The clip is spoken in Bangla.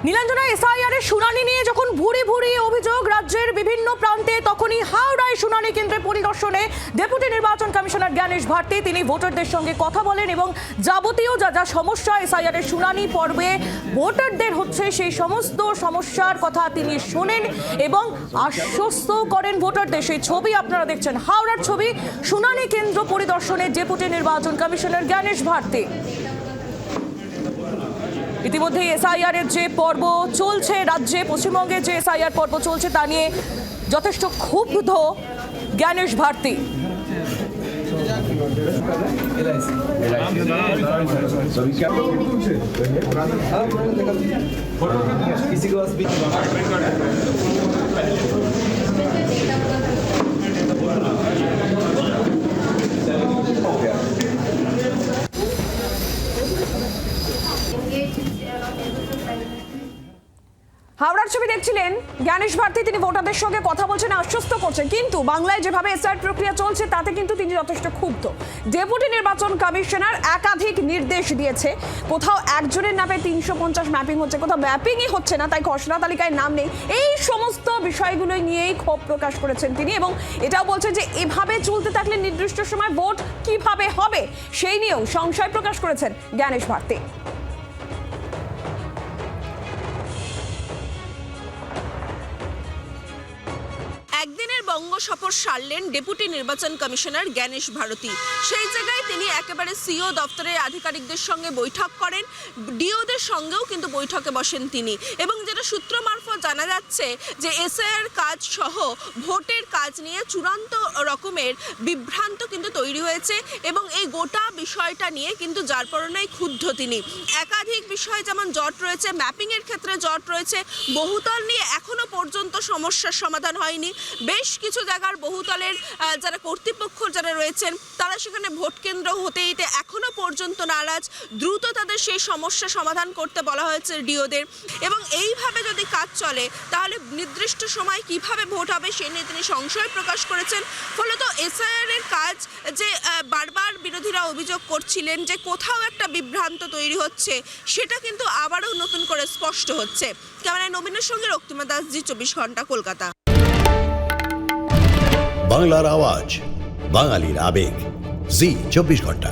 নীলাঞ্জনা, এসআইআর এর শুনানি নিয়ে যখন ভুরি ভুরি অভিযোগ রাজ্যের বিভিন্ন প্রান্তে, তখনই হাওড়ায় শুনানি কেন্দ্রে পরিদর্শনে ডেপুটি নির্বাচন কমিশনার জ্ঞানেশ ভারতী তিনি ভোটারদের সঙ্গে কথা বলেন এবং যাবতীয় যা যা সমস্যা এসআইআর এর শুনানি পর্বে ভোটারদের হচ্ছে সেই সমস্ত সমস্যার কথা তিনি শোনেন এবং আশ্বস্ত করেন ভোটারদের। সেই ছবি আপনারা দেখছেন, হাওড়ার ছবি, শুনানি কেন্দ্র পরিদর্শনে ডেপুটি নির্বাচন কমিশনার জ্ঞানেশ ভারতী। ইতিমধ্যে এসআইআর এর যে পর্ব চলছে রাজ্যে, পশ্চিমবঙ্গে যে এসআইআর পর্ব চলছে তা নিয়ে যথেষ্ট ক্ষুব্ধ জ্ঞানেশ ভারতী। হাওড়ার ছবি দেখছিলেন, জ্ঞানেশ ভারতী তিনি ভোটারদের সঙ্গে কথা বলছেন, আশ্বস্ত করছেন, কিন্তু বাংলায় যেভাবে এসআইআর প্রক্রিয়া চলছে তাতে কিন্তু তিনি যথেষ্ট ক্ষুব্ধ। ডেপুটি নির্বাচন কমিশনার একাধিক নির্দেশ দিয়েছে, কোথাও একজনের নামে 350 ম্যাপিং হচ্ছে, কোথাও ম্যাপিংই হচ্ছে না, তাই খসড়া তালিকায় নাম নেই। এই সমস্ত বিষয়গুলো নিয়েই ক্ষোভ প্রকাশ করেছেন তিনি এবং এটাও বলছেন যে এভাবে চলতে থাকলে নির্দিষ্ট সময় ভোট কিভাবে হবে সেই নিয়েও সংশয় প্রকাশ করেছেন জ্ঞানেশ ভারতী। একদিনের বঙ্গ সফর সারলেন ডেপুটি নির্বাচন কমিশনার জ্ঞানেশ ভারতী। সেই জায়গায় তিনি একেবারে সিও দপ্তরের আধিকারিকদের সঙ্গে বৈঠক করেন, ডিওদের সঙ্গেও কিন্তু বৈঠকে বসেন তিনি। এবং যেটা সূত্র মারফত জানা যাচ্ছে যে এসআইআর কাজ সহ ভোটের কাজ নিয়ে চূড়ান্ত রকমের বিভ্রান্ত কিন্তু তৈরি হয়েছে এবং এই গোটা বিষয়টা নিয়ে কিন্তু যার পরনাই ক্ষুব্ধ তিনি। একাধিক বিষয় যেমন জট রয়েছে, ম্যাপিংয়ের ক্ষেত্রে জট রয়েছে, বহুতল নিয়ে এখনো পর্যন্ত সমস্যার সমাধান হয়নি। বেশ কিছু জায়গার বহুতলের যারা কর্তৃপক্ষ যারা রয়েছেন তারা সেখানে ভোট কেন্দ্র হতে দিতে এখনো পর্যন্ত নারাজ। দ্রুত তাদের সেই সমস্যা সমাধান করতে বলা হয়েছে ডিওদের এবং এইভাবে যদি কাজ চলে তাহলে নির্দিষ্ট সময় কিভাবে ভোট হবে সে নিয়ে তিনি সংশয় প্রকাশ করেছেন। ফলত এসআইআর এর কাজ যে বারবার বিরোধীরা অভিযোগ করছিলেন যে কোথাও একটা বিভ্রান্ত তৈরি হচ্ছে, সেটা কিন্তু আবারও নতুন করে স্পষ্ট হচ্ছে। ক্যামেরায় নবীনের সঙ্গে রক্তিমা দাস, জি 24 ঘন্টা, কলকাতা। বাংলার আওয়াজ, বাঙালির আবেগ, জি 24 ঘন্টা।